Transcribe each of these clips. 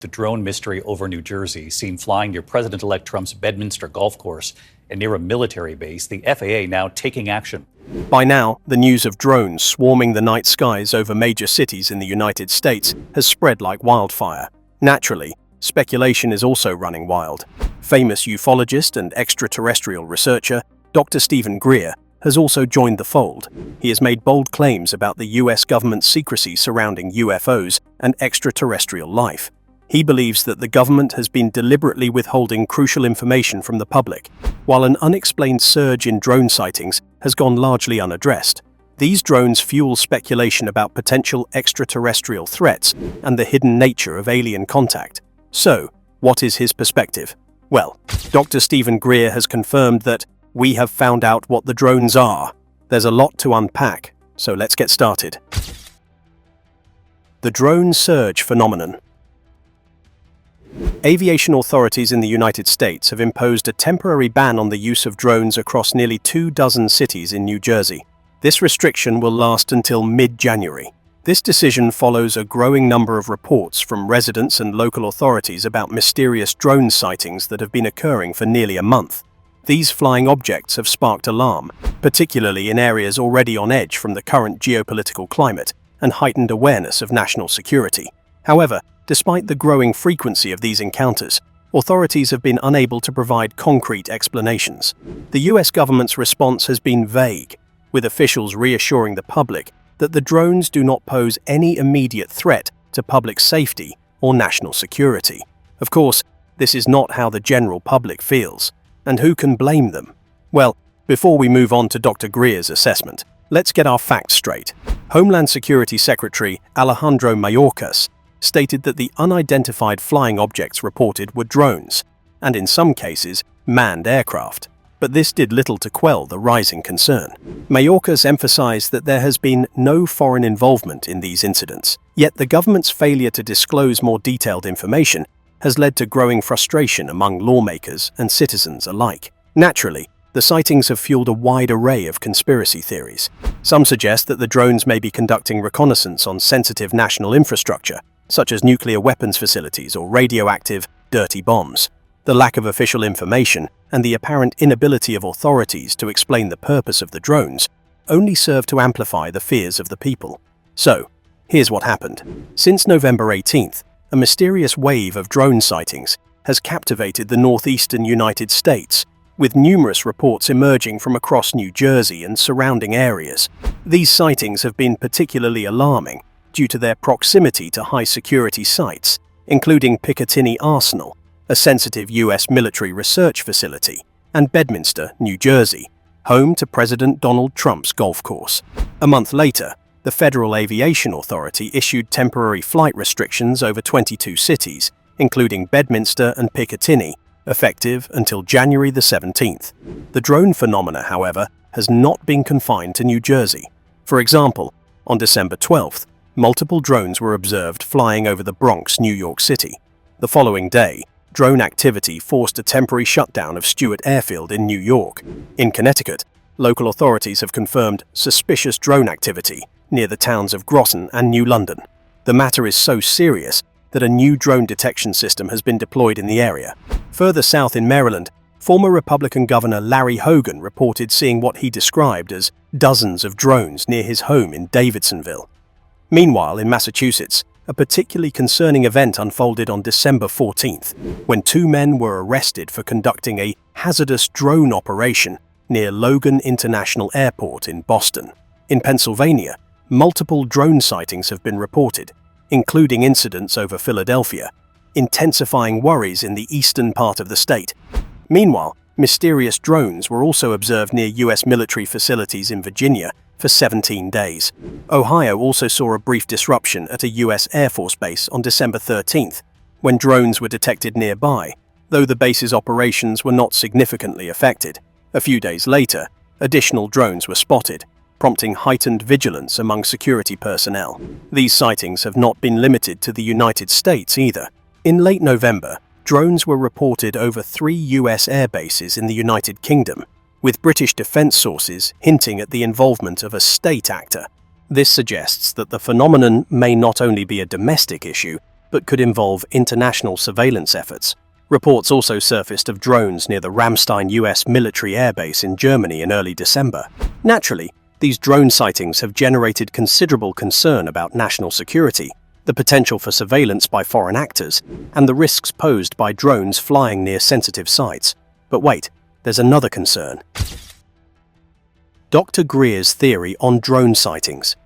The drone mystery over New Jersey, seen flying near President-elect Trump's Bedminster golf course and near a military base, the FAA now taking action. By now, the news of drones swarming the night skies over major cities in the United States has spread like wildfire. Naturally, speculation is also running wild. Famous ufologist and extraterrestrial researcher Dr. Steven Greer has also joined the fold. He has made bold claims about the US government's secrecy surrounding UFOs and extraterrestrial life. He believes that the government has been deliberately withholding crucial information from the public, while an unexplained surge in drone sightings has gone largely unaddressed. These drones fuel speculation about potential extraterrestrial threats and the hidden nature of alien contact. So, what is his perspective? Well, Dr. Steven Greer has confirmed that we have found out what the drones are. There's a lot to unpack, so let's get started. The drone surge phenomenon. Aviation authorities in the United States have imposed a temporary ban on the use of drones across nearly 24 cities in New Jersey. This restriction will last until mid-January. This decision follows a growing number of reports from residents and local authorities about mysterious drone sightings that have been occurring for nearly a month. These flying objects have sparked alarm, particularly in areas already on edge from the current geopolitical climate and heightened awareness of national security. However, despite the growing frequency of these encounters, authorities have been unable to provide concrete explanations. The US government's response has been vague, with officials reassuring the public that the drones do not pose any immediate threat to public safety or national security. Of course, this is not how the general public feels, and who can blame them? Well, before we move on to Dr. Greer's assessment, let's get our facts straight. Homeland Security Secretary Alejandro Mayorkas stated that the unidentified flying objects reported were drones, and in some cases, manned aircraft. But this did little to quell the rising concern. Mayorkas emphasized that there has been no foreign involvement in these incidents, yet the government's failure to disclose more detailed information has led to growing frustration among lawmakers and citizens alike. Naturally, the sightings have fueled a wide array of conspiracy theories. Some suggest that the drones may be conducting reconnaissance on sensitive national infrastructure, such as nuclear weapons facilities or radioactive, dirty bombs. The lack of official information and the apparent inability of authorities to explain the purpose of the drones only serve to amplify the fears of the people. So, here's what happened. Since November 18th, a mysterious wave of drone sightings has captivated the northeastern United States, with numerous reports emerging from across New Jersey and surrounding areas. These sightings have been particularly alarming due to their proximity to high-security sites, including Picatinny Arsenal, a sensitive US military research facility, and Bedminster, New Jersey, home to President Donald Trump's golf course. A month later, the Federal Aviation Authority issued temporary flight restrictions over 22 cities, including Bedminster and Picatinny, effective until January the 17th. The drone phenomena, however, has not been confined to New Jersey. For example, on December 12th, multiple drones were observed flying over the Bronx, New York City. The following day, drone activity forced a temporary shutdown of Stewart Airfield in New York. In Connecticut, local authorities have confirmed suspicious drone activity near the towns of Groton and New London. The matter is so serious that a new drone detection system has been deployed in the area. Further south in Maryland, former Republican Governor Larry Hogan reported seeing what he described as dozens of drones near his home in Davidsonville. Meanwhile, in Massachusetts, a particularly concerning event unfolded on December 14th, when two men were arrested for conducting a hazardous drone operation near Logan International Airport in Boston. In Pennsylvania, multiple drone sightings have been reported, including incidents over Philadelphia, intensifying worries in the eastern part of the state. Meanwhile, mysterious drones were also observed near US military facilities in Virginia for 17 days. Ohio also saw a brief disruption at a US Air Force base on December 13th, when drones were detected nearby, though the base's operations were not significantly affected. A few days later, additional drones were spotted, prompting heightened vigilance among security personnel. These sightings have not been limited to the United States either. In late November, drones were reported over 3 US air bases in the United Kingdom, with British defense sources hinting at the involvement of a state actor. This suggests that the phenomenon may not only be a domestic issue, but could involve international surveillance efforts. Reports also surfaced of drones near the Ramstein US military airbase in Germany in early December. Naturally, these drone sightings have generated considerable concern about national security, the potential for surveillance by foreign actors, and the risks posed by drones flying near sensitive sites. But wait, there's another concern. Dr. Greer's theory on drone sightings.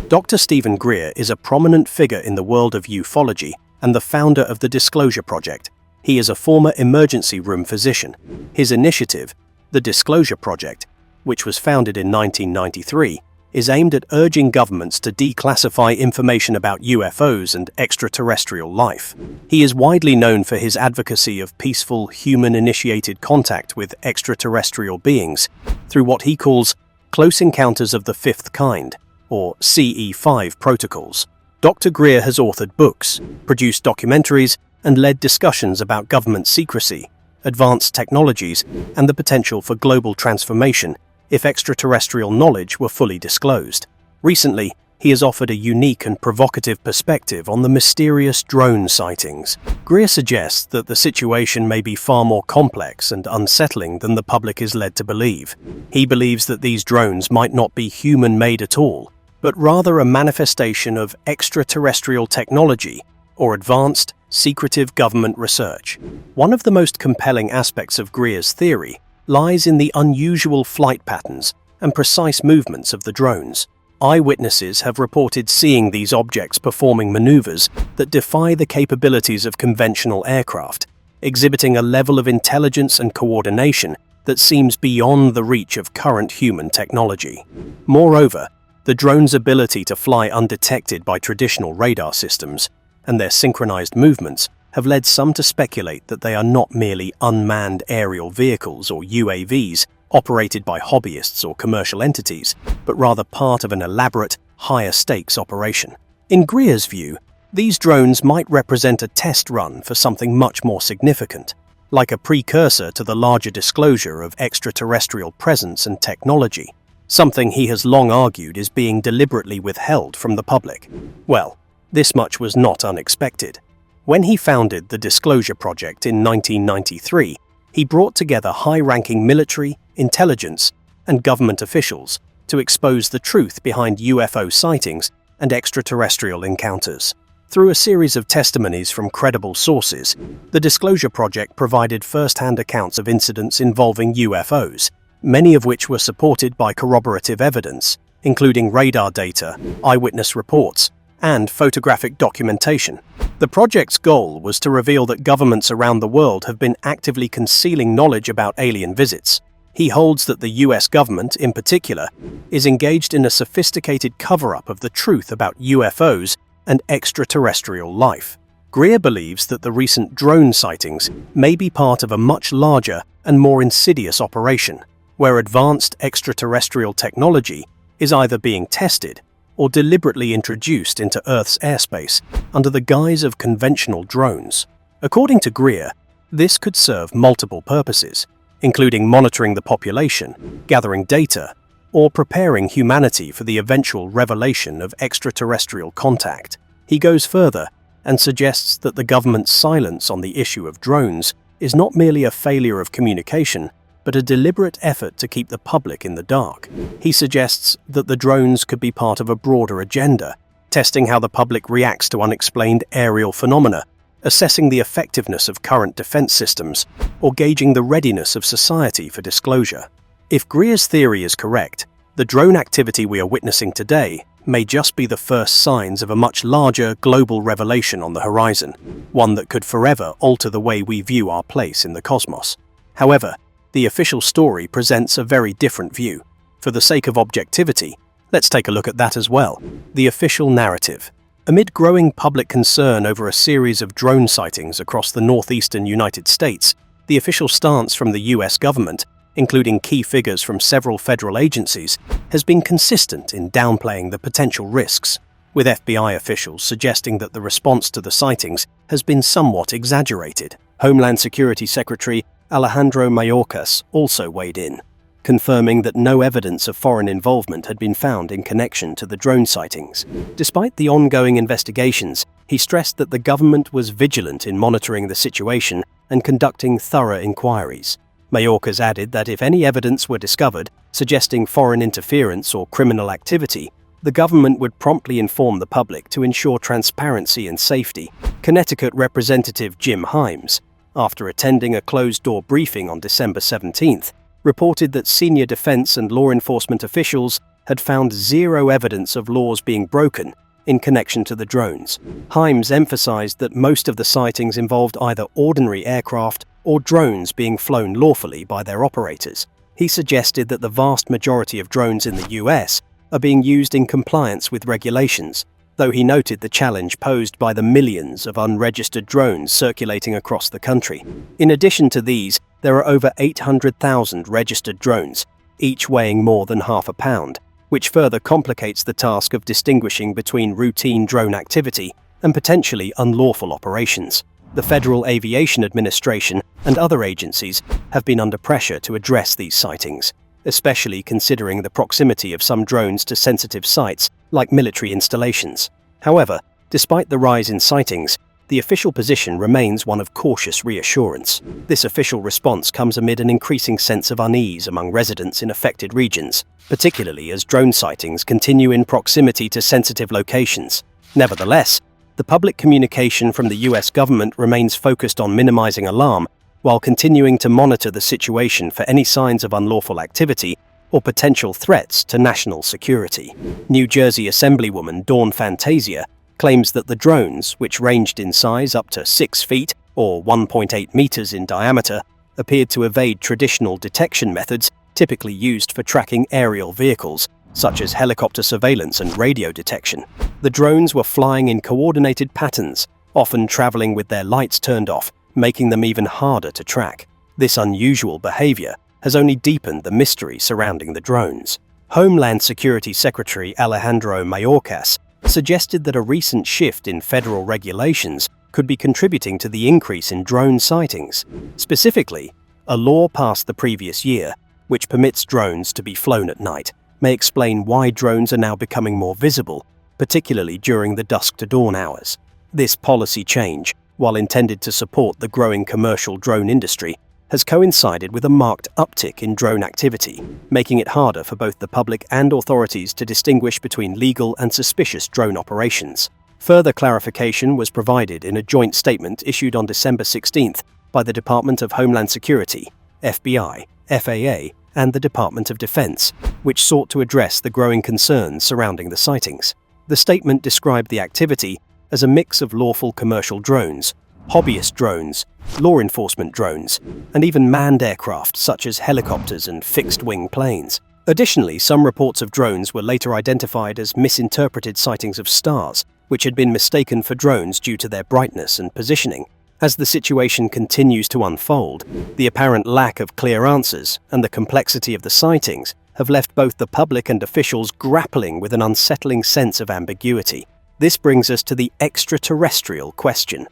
Dr. Steven Greer is a prominent figure in the world of ufology and the founder of the Disclosure Project. He is a former emergency room physician. His initiative, the Disclosure Project, which was founded in 1993, is aimed at urging governments to declassify information about UFOs and extraterrestrial life. He is widely known for his advocacy of peaceful, human-initiated contact with extraterrestrial beings through what he calls Close Encounters of the Fifth Kind, or CE5 protocols. Dr. Greer has authored books, produced documentaries, and led discussions about government secrecy, advanced technologies, and the potential for global transformation if extraterrestrial knowledge were fully disclosed. Recently, he has offered a unique and provocative perspective on the mysterious drone sightings. Greer suggests that the situation may be far more complex and unsettling than the public is led to believe. He believes that these drones might not be human-made at all, but rather a manifestation of extraterrestrial technology or advanced, secretive government research. One of the most compelling aspects of Greer's theory lies in the unusual flight patterns and precise movements of the drones. Eyewitnesses have reported seeing these objects performing maneuvers that defy the capabilities of conventional aircraft, exhibiting a level of intelligence and coordination that seems beyond the reach of current human technology. Moreover, the drones' ability to fly undetected by traditional radar systems and their synchronized movements have led some to speculate that they are not merely unmanned aerial vehicles or UAVs operated by hobbyists or commercial entities, but rather part of an elaborate, higher-stakes operation. In Greer's view, these drones might represent a test run for something much more significant, like a precursor to the larger disclosure of extraterrestrial presence and technology, something he has long argued is being deliberately withheld from the public. Well, this much was not unexpected. When he founded the Disclosure Project in 1993, he brought together high-ranking military, intelligence, and government officials to expose the truth behind UFO sightings and extraterrestrial encounters. Through a series of testimonies from credible sources, the Disclosure Project provided first-hand accounts of incidents involving UFOs, many of which were supported by corroborative evidence, including radar data, eyewitness reports, and photographic documentation. The project's goal was to reveal that governments around the world have been actively concealing knowledge about alien visits. He holds that the US government, in particular, is engaged in a sophisticated cover-up of the truth about UFOs and extraterrestrial life. Greer believes that the recent drone sightings may be part of a much larger and more insidious operation, where advanced extraterrestrial technology is either being tested or deliberately introduced into Earth's airspace under the guise of conventional drones. According to Greer, this could serve multiple purposes, including monitoring the population, gathering data, or preparing humanity for the eventual revelation of extraterrestrial contact. He goes further and suggests that the government's silence on the issue of drones is not merely a failure of communication, but a deliberate effort to keep the public in the dark. He suggests that the drones could be part of a broader agenda, testing how the public reacts to unexplained aerial phenomena, assessing the effectiveness of current defense systems, or gauging the readiness of society for disclosure. If Greer's theory is correct, the drone activity we are witnessing today may just be the first signs of a much larger global revelation on the horizon, one that could forever alter the way we view our place in the cosmos. However, the official story presents a very different view. For the sake of objectivity, let's take a look at that as well. The official narrative. Amid growing public concern over a series of drone sightings across the northeastern United States, the official stance from the US government, including key figures from several federal agencies, has been consistent in downplaying the potential risks, with FBI officials suggesting that the response to the sightings has been somewhat exaggerated. Homeland Security Secretary Alejandro Mayorkas also weighed in, confirming that no evidence of foreign involvement had been found in connection to the drone sightings. Despite the ongoing investigations, He stressed that the government was vigilant in monitoring the situation and conducting thorough inquiries. Mayorkas added that if any evidence were discovered suggesting foreign interference or criminal activity, the government would promptly inform the public to ensure transparency and safety. Connecticut Representative Jim Himes, after attending a closed-door briefing on December 17th, reported that senior defense and law enforcement officials had found zero evidence of laws being broken in connection to the drones. Himes emphasized that most of the sightings involved either ordinary aircraft or drones being flown lawfully by their operators. He suggested that the vast majority of drones in the US are being used in compliance with regulations, though he noted the challenge posed by the millions of unregistered drones circulating across the country. In addition to these, there are over 800,000 registered drones, each weighing more than half a pound, which further complicates the task of distinguishing between routine drone activity and potentially unlawful operations. The Federal Aviation Administration and other agencies have been under pressure to address these sightings, especially considering the proximity of some drones to sensitive sites like military installations. However, despite the rise in sightings, the official position remains one of cautious reassurance. This official response comes amid an increasing sense of unease among residents in affected regions, particularly as drone sightings continue in proximity to sensitive locations. Nevertheless, the public communication from the US government remains focused on minimizing alarm while continuing to monitor the situation for any signs of unlawful activity or potential threats to national security. New Jersey Assemblywoman Dawn Fantasia claims that the drones, which ranged in size up to 6 feet or 1.8 meters in diameter, appeared to evade traditional detection methods typically used for tracking aerial vehicles, such as helicopter surveillance and radio detection. The drones were flying in coordinated patterns, often traveling with their lights turned off, making them even harder to track. This unusual behavior has only deepened the mystery surrounding the drones. Homeland Security Secretary Alejandro Mayorkas suggested that a recent shift in federal regulations could be contributing to the increase in drone sightings. Specifically, a law passed the previous year, which permits drones to be flown at night, may explain why drones are now becoming more visible, particularly during the dusk-to-dawn hours. This policy change, while intended to support the growing commercial drone industry, has coincided with a marked uptick in drone activity, making it harder for both the public and authorities to distinguish between legal and suspicious drone operations. Further clarification was provided in a joint statement issued on December 16th by the Department of Homeland Security, FBI, FAA, and the Department of Defense, which sought to address the growing concerns surrounding the sightings. The statement described the activity as a mix of lawful commercial drones, hobbyist drones, law enforcement drones, and even manned aircraft such as helicopters and fixed-wing planes. Additionally, some reports of drones were later identified as misinterpreted sightings of stars, which had been mistaken for drones due to their brightness and positioning. As the situation continues to unfold, the apparent lack of clear answers and the complexity of the sightings have left both the public and officials grappling with an unsettling sense of ambiguity. This brings us to the extraterrestrial question.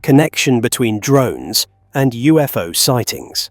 Connection between drones and UFO sightings.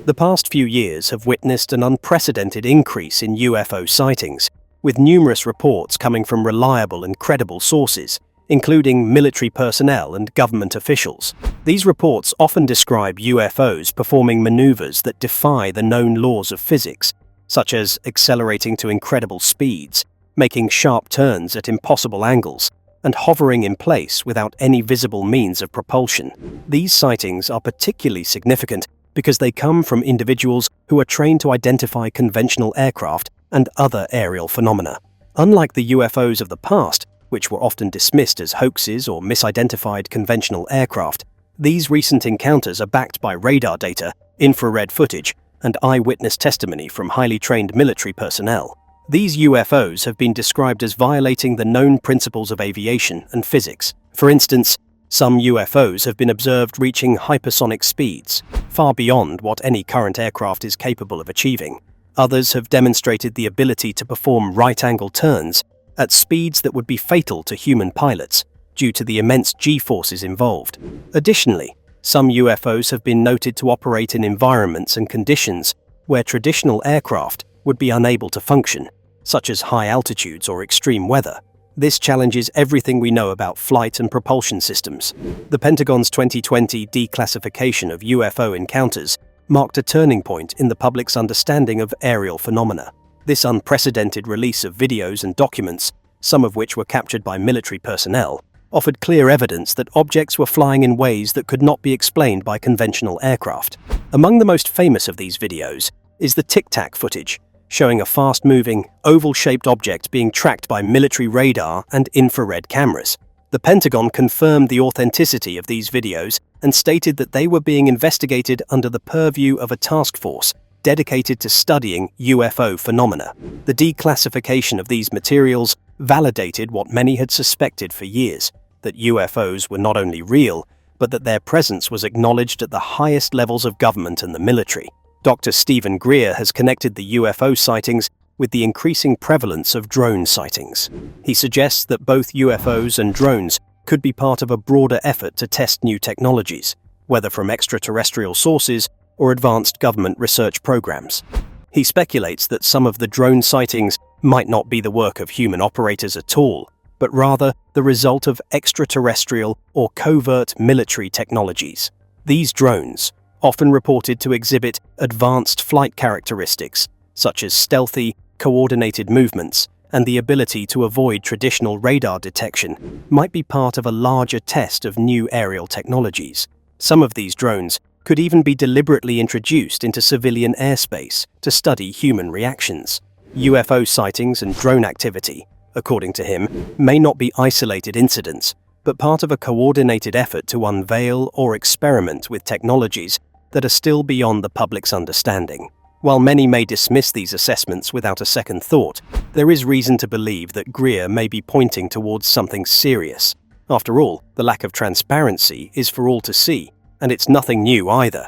The past few years have witnessed an unprecedented increase in UFO sightings, with numerous reports coming from reliable and credible sources, including military personnel and government officials. These reports often describe UFOs performing maneuvers that defy the known laws of physics, such as accelerating to incredible speeds, making sharp turns at impossible angles, and hovering in place without any visible means of propulsion. These sightings are particularly significant because they come from individuals who are trained to identify conventional aircraft and other aerial phenomena. Unlike the UFOs of the past, which were often dismissed as hoaxes or misidentified conventional aircraft, these recent encounters are backed by radar data, infrared footage, and eyewitness testimony from highly trained military personnel. These UFOs have been described as violating the known principles of aviation and physics. For instance, some UFOs have been observed reaching hypersonic speeds, far beyond what any current aircraft is capable of achieving. Others have demonstrated the ability to perform right-angle turns at speeds that would be fatal to human pilots due to the immense G-forces involved. Additionally, some UFOs have been noted to operate in environments and conditions where traditional aircraft would be unable to function, such as high altitudes or extreme weather. This challenges everything we know about flight and propulsion systems. The Pentagon's 2020 declassification of UFO encounters marked a turning point in the public's understanding of aerial phenomena. This unprecedented release of videos and documents, some of which were captured by military personnel, offered clear evidence that objects were flying in ways that could not be explained by conventional aircraft. Among the most famous of these videos is the Tic Tac footage, showing a fast-moving, oval-shaped object being tracked by military radar and infrared cameras. The Pentagon confirmed the authenticity of these videos and stated that they were being investigated under the purview of a task force dedicated to studying UFO phenomena. The declassification of these materials validated what many had suspected for years, that UFOs were not only real, but that their presence was acknowledged at the highest levels of government and the military. Dr. Steven Greer has connected the UFO sightings with the increasing prevalence of drone sightings. He suggests that both UFOs and drones could be part of a broader effort to test new technologies, whether from extraterrestrial sources or advanced government research programs. He speculates that some of the drone sightings might not be the work of human operators at all, but rather the result of extraterrestrial or covert military technologies. These drones, often reported to exhibit advanced flight characteristics, such as stealthy, coordinated movements and the ability to avoid traditional radar detection, might be part of a larger test of new aerial technologies. Some of these drones could even be deliberately introduced into civilian airspace to study human reactions. UFO sightings and drone activity, according to him, may not be isolated incidents, but part of a coordinated effort to unveil or experiment with technologies that are still beyond the public's understanding. While many may dismiss these assessments without a second thought, there is reason to believe that Greer may be pointing towards something serious. After all, the lack of transparency is for all to see, and it's nothing new either.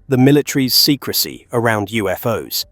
The military's secrecy around UFOs.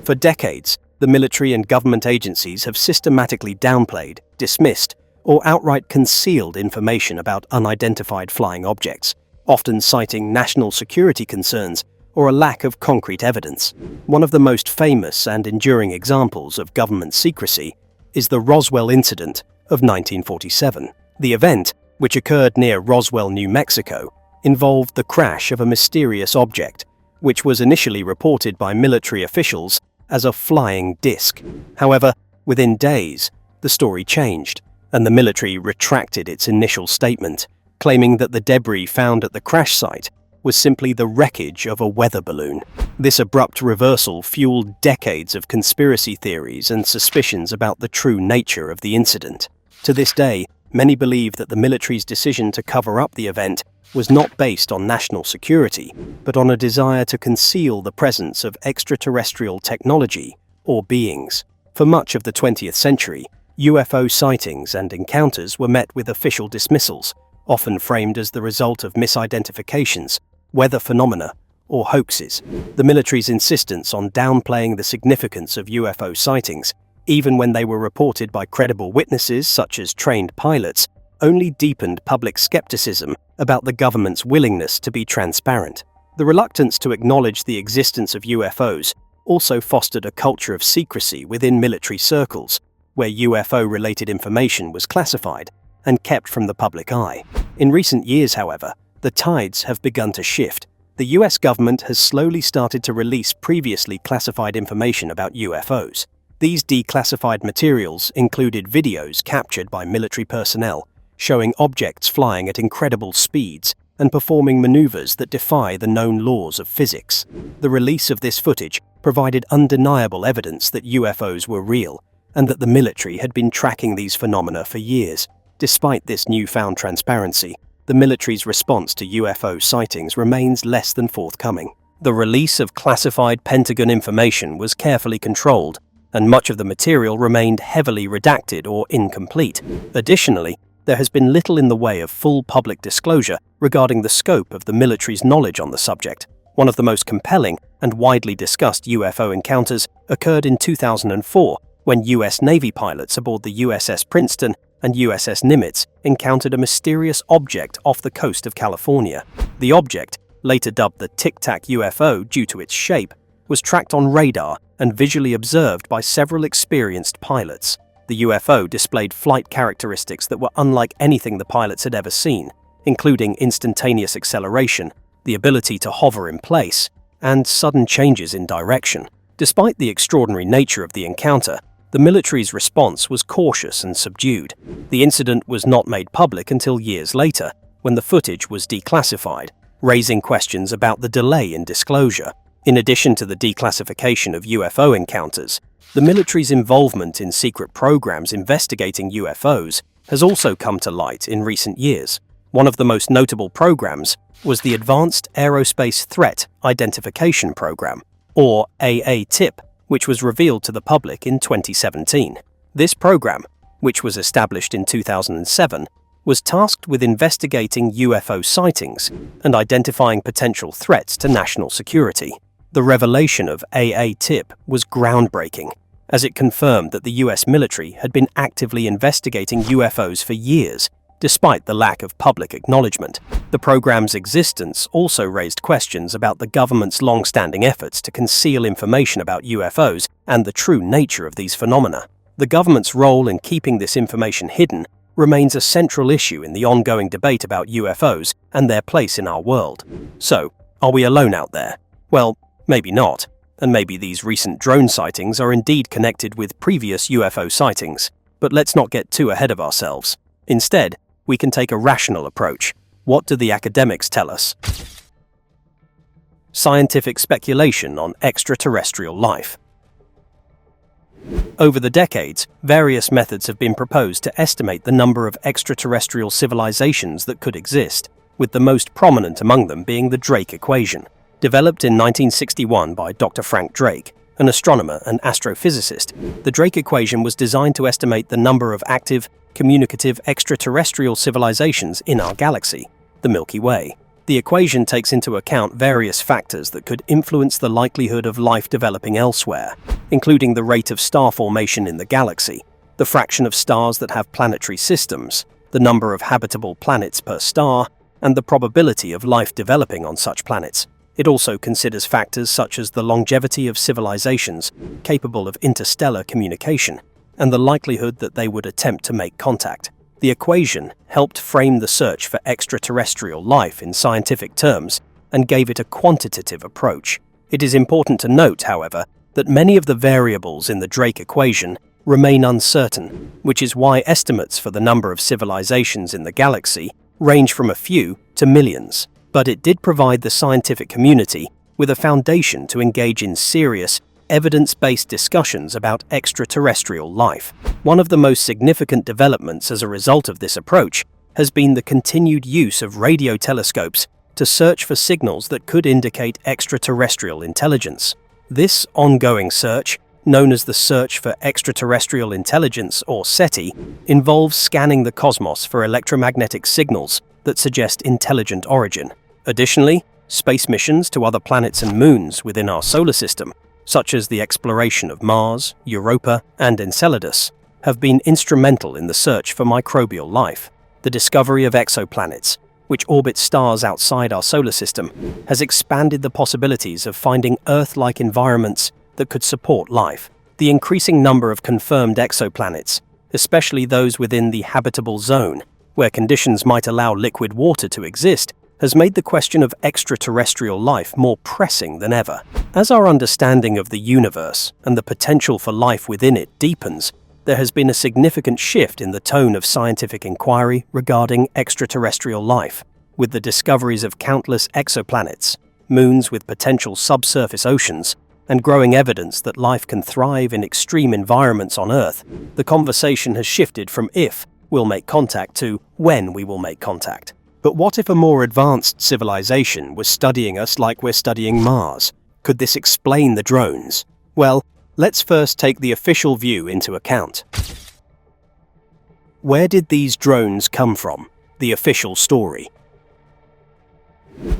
For decades, the military and government agencies have systematically downplayed, dismissed, or outright concealed information about unidentified flying objects, often citing national security concerns or a lack of concrete evidence. One of the most famous and enduring examples of government secrecy is the Roswell incident of 1947. The event, which occurred near Roswell, New Mexico, involved the crash of a mysterious object, which was initially reported by military officials as a flying disc. However, within days, the story changed, and the military retracted its initial statement, claiming that the debris found at the crash site was simply the wreckage of a weather balloon. This abrupt reversal fueled decades of conspiracy theories and suspicions about the true nature of the incident. To this day, many believe that the military's decision to cover up the event was not based on national security, but on a desire to conceal the presence of extraterrestrial technology or beings. For much of the 20th century, UFO sightings and encounters were met with official dismissals, often framed as the result of misidentifications, weather phenomena, or hoaxes. The military's insistence on downplaying the significance of UFO sightings, even when they were reported by credible witnesses such as trained pilots, only deepened public skepticism about the government's willingness to be transparent. The reluctance to acknowledge the existence of UFOs also fostered a culture of secrecy within military circles, where UFO-related information was classified and kept from the public eye. In recent years, however, the tides have begun to shift. The US government has slowly started to release previously classified information about UFOs. These declassified materials included videos captured by military personnel, showing objects flying at incredible speeds and performing maneuvers that defy the known laws of physics. The release of this footage provided undeniable evidence that UFOs were real, and that the military had been tracking these phenomena for years. Despite this newfound transparency, the military's response to UFO sightings remains less than forthcoming. The release of classified Pentagon information was carefully controlled, and much of the material remained heavily redacted or incomplete. Additionally, there has been little in the way of full public disclosure regarding the scope of the military's knowledge on the subject. One of the most compelling and widely discussed UFO encounters occurred in 2004, when US Navy pilots aboard the USS Princeton and USS Nimitz encountered a mysterious object off the coast of California. The object, later dubbed the Tic Tac UFO due to its shape, was tracked on radar and visually observed by several experienced pilots. The UFO displayed flight characteristics that were unlike anything the pilots had ever seen, including instantaneous acceleration, the ability to hover in place, and sudden changes in direction. Despite the extraordinary nature of the encounter, the military's response was cautious and subdued. The incident was not made public until years later, when the footage was declassified, raising questions about the delay in disclosure. In addition to the declassification of UFO encounters, the military's involvement in secret programs investigating UFOs has also come to light in recent years. One of the most notable programs was the Advanced Aerospace Threat Identification Program, or AATIP, which was revealed to the public in 2017. This program, which was established in 2007, was tasked with investigating UFO sightings and identifying potential threats to national security. The revelation of AATIP was groundbreaking, as it confirmed that the US military had been actively investigating UFOs for years, despite the lack of public acknowledgement. The program's existence also raised questions about the government's long-standing efforts to conceal information about UFOs and the true nature of these phenomena. The government's role in keeping this information hidden remains a central issue in the ongoing debate about UFOs and their place in our world. So, are we alone out there? Well, maybe not, and maybe these recent drone sightings are indeed connected with previous UFO sightings, but let's not get too ahead of ourselves. Instead, we can take a rational approach. What do the academics tell us? Scientific speculation on extraterrestrial life. Over the decades, various methods have been proposed to estimate the number of extraterrestrial civilizations that could exist, with the most prominent among them being the Drake equation. Developed in 1961 by Dr. Frank Drake, an astronomer and astrophysicist, the Drake equation was designed to estimate the number of active, communicative extraterrestrial civilizations in our galaxy, the Milky Way. The equation takes into account various factors that could influence the likelihood of life developing elsewhere, including the rate of star formation in the galaxy, the fraction of stars that have planetary systems, the number of habitable planets per star, and the probability of life developing on such planets. It also considers factors such as the longevity of civilizations capable of interstellar communication and the likelihood that they would attempt to make contact. The equation helped frame the search for extraterrestrial life in scientific terms and gave it a quantitative approach. It is important to note, however, that many of the variables in the Drake equation remain uncertain, which is why estimates for the number of civilizations in the galaxy range from a few to millions. But it did provide the scientific community with a foundation to engage in serious, evidence-based discussions about extraterrestrial life. One of the most significant developments as a result of this approach has been the continued use of radio telescopes to search for signals that could indicate extraterrestrial intelligence. This ongoing search, known as the Search for Extraterrestrial Intelligence or SETI, involves scanning the cosmos for electromagnetic signals that suggest intelligent origin. Additionally, space missions to other planets and moons within our solar system, such as the exploration of Mars, Europa, and Enceladus, have been instrumental in the search for microbial life. The discovery of exoplanets, which orbit stars outside our solar system, has expanded the possibilities of finding Earth-like environments that could support life. The increasing number of confirmed exoplanets, especially those within the habitable zone, where conditions might allow liquid water to exist, has made the question of extraterrestrial life more pressing than ever. As our understanding of the universe and the potential for life within it deepens, there has been a significant shift in the tone of scientific inquiry regarding extraterrestrial life. With the discoveries of countless exoplanets, moons with potential subsurface oceans, and growing evidence that life can thrive in extreme environments on Earth, the conversation has shifted from if we'll make contact to when we will make contact. But what if a more advanced civilization was studying us like we're studying Mars? Could this explain the drones? Well, let's first take the official view into account. Where did these drones come from? The official story.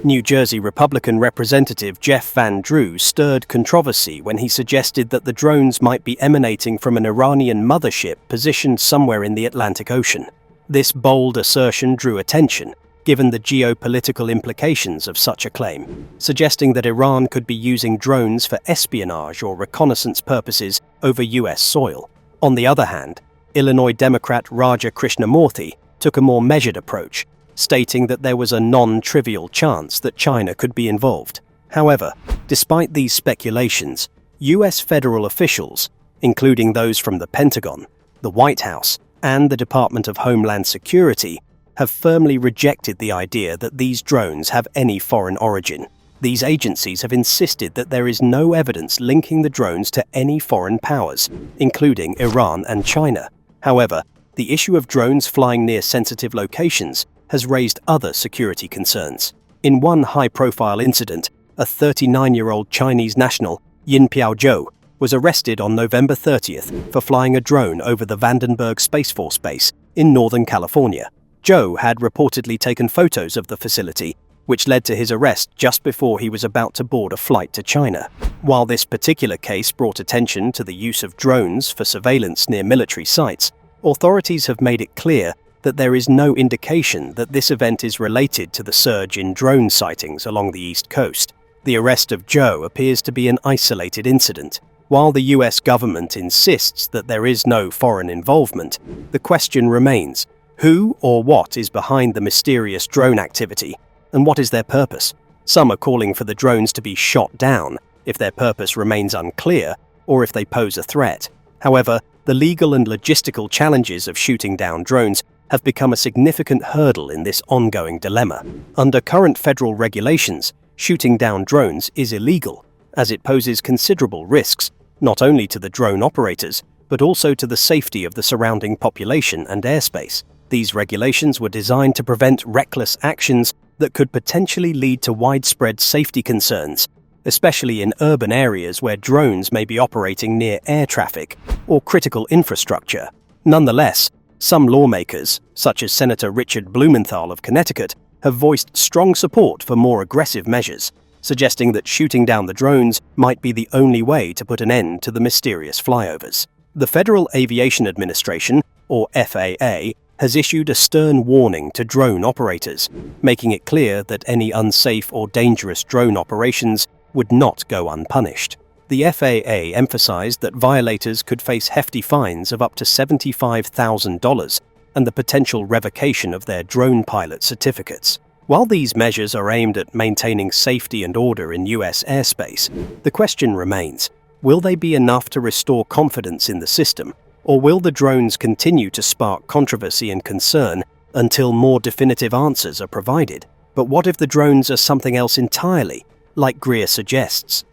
New Jersey Republican Representative Jeff Van Drew stirred controversy when he suggested that the drones might be emanating from an Iranian mothership positioned somewhere in the Atlantic Ocean. This bold assertion drew attention, given the geopolitical implications of such a claim, suggesting that Iran could be using drones for espionage or reconnaissance purposes over US soil. On the other hand, Illinois Democrat Raja Krishnamurthy took a more measured approach, stating that there was a non-trivial chance that China could be involved. However, despite these speculations, US federal officials, including those from the Pentagon, the White House, and the Department of Homeland Security, have firmly rejected the idea that these drones have any foreign origin. These agencies have insisted that there is no evidence linking the drones to any foreign powers, including Iran and China. However, the issue of drones flying near sensitive locations has raised other security concerns. In one high-profile incident, a 39-year-old Chinese national, Yin Piaozhou, was arrested on November 30th for flying a drone over the Vandenberg Space Force Base in Northern California. Zhou had reportedly taken photos of the facility, which led to his arrest just before he was about to board a flight to China. While this particular case brought attention to the use of drones for surveillance near military sites, authorities have made it clear that there is no indication that this event is related to the surge in drone sightings along the East Coast. The arrest of Zhou appears to be an isolated incident. While the US government insists that there is no foreign involvement, the question remains: who or what is behind the mysterious drone activity, and what is their purpose? Some are calling for the drones to be shot down if their purpose remains unclear or if they pose a threat. However, the legal and logistical challenges of shooting down drones have become a significant hurdle in this ongoing dilemma. Under current federal regulations, shooting down drones is illegal, as it poses considerable risks, not only to the drone operators, but also to the safety of the surrounding population and airspace. These regulations were designed to prevent reckless actions that could potentially lead to widespread safety concerns, especially in urban areas where drones may be operating near air traffic or critical infrastructure. Nonetheless, some lawmakers, such as Senator Richard Blumenthal of Connecticut, have voiced strong support for more aggressive measures, suggesting that shooting down the drones might be the only way to put an end to the mysterious flyovers. The Federal Aviation Administration, or FAA, has issued a stern warning to drone operators, making it clear that any unsafe or dangerous drone operations would not go unpunished. The FAA emphasized that violators could face hefty fines of up to $75,000 and the potential revocation of their drone pilot certificates. While these measures are aimed at maintaining safety and order in US airspace, the question remains: will they be enough to restore confidence in the system, or will the drones continue to spark controversy and concern until more definitive answers are provided? But what if the drones are something else entirely, like Greer suggests?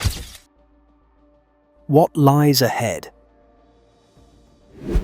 What lies ahead?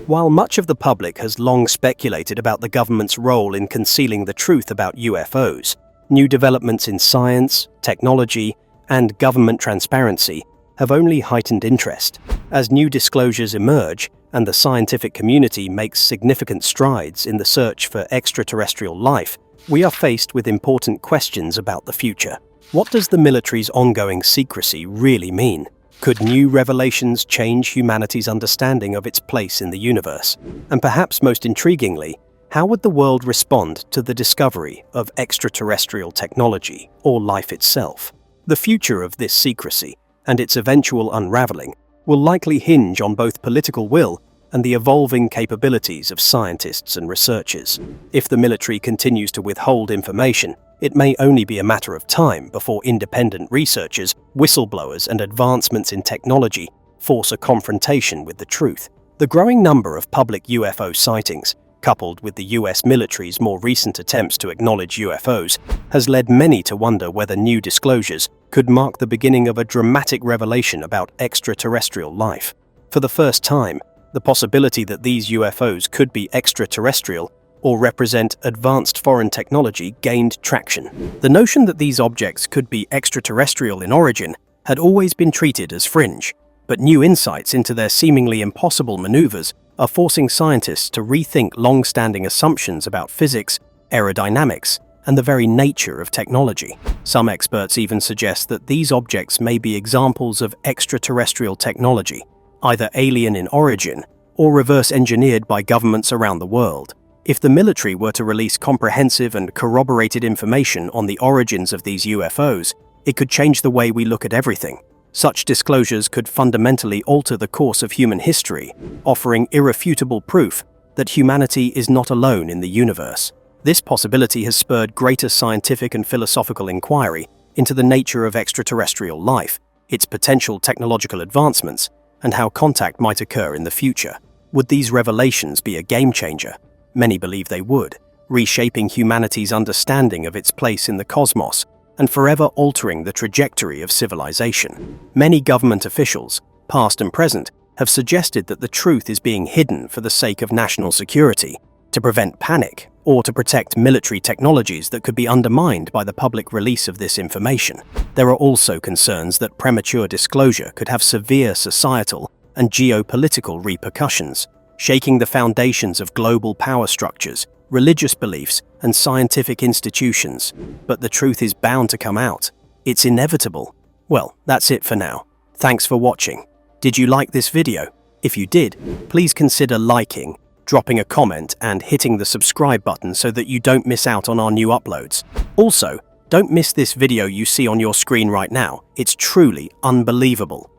While much of the public has long speculated about the government's role in concealing the truth about UFOs, new developments in science, technology, and government transparency have only heightened interest. As new disclosures emerge and the scientific community makes significant strides in the search for extraterrestrial life, we are faced with important questions about the future. What does the military's ongoing secrecy really mean? Could new revelations change humanity's understanding of its place in the universe? And perhaps most intriguingly, how would the world respond to the discovery of extraterrestrial technology or life itself? The future of this secrecy and its eventual unraveling will likely hinge on both political will and the evolving capabilities of scientists and researchers. If the military continues to withhold information, it may only be a matter of time before independent researchers, whistleblowers, and advancements in technology force a confrontation with the truth. The growing number of public UFO sightings, coupled with the US military's more recent attempts to acknowledge UFOs, has led many to wonder whether new disclosures could mark the beginning of a dramatic revelation about extraterrestrial life. For the first time, the possibility that these UFOs could be extraterrestrial or represent advanced foreign technology gained traction. The notion that these objects could be extraterrestrial in origin had always been treated as fringe, but new insights into their seemingly impossible maneuvers are forcing scientists to rethink long-standing assumptions about physics, aerodynamics, and the very nature of technology. Some experts even suggest that these objects may be examples of extraterrestrial technology, either alien in origin or reverse-engineered by governments around the world. If the military were to release comprehensive and corroborated information on the origins of these UFOs, it could change the way we look at everything. Such disclosures could fundamentally alter the course of human history, offering irrefutable proof that humanity is not alone in the universe. This possibility has spurred greater scientific and philosophical inquiry into the nature of extraterrestrial life, its potential technological advancements, and how contact might occur in the future. Would these revelations be a game changer? Many believe they would, reshaping humanity's understanding of its place in the cosmos and forever altering the trajectory of civilization. Many government officials, past and present, have suggested that the truth is being hidden for the sake of national security, to prevent panic, or to protect military technologies that could be undermined by the public release of this information. There are also concerns that premature disclosure could have severe societal and geopolitical repercussions, shaking the foundations of global power structures, religious beliefs, and scientific institutions. But the truth is bound to come out. It's inevitable. Well, that's it for now. Thanks for watching. Did you like this video? If you did, please consider liking, dropping a comment, and hitting the subscribe button so that you don't miss out on our new uploads. Also, don't miss this video you see on your screen right now. It's truly unbelievable.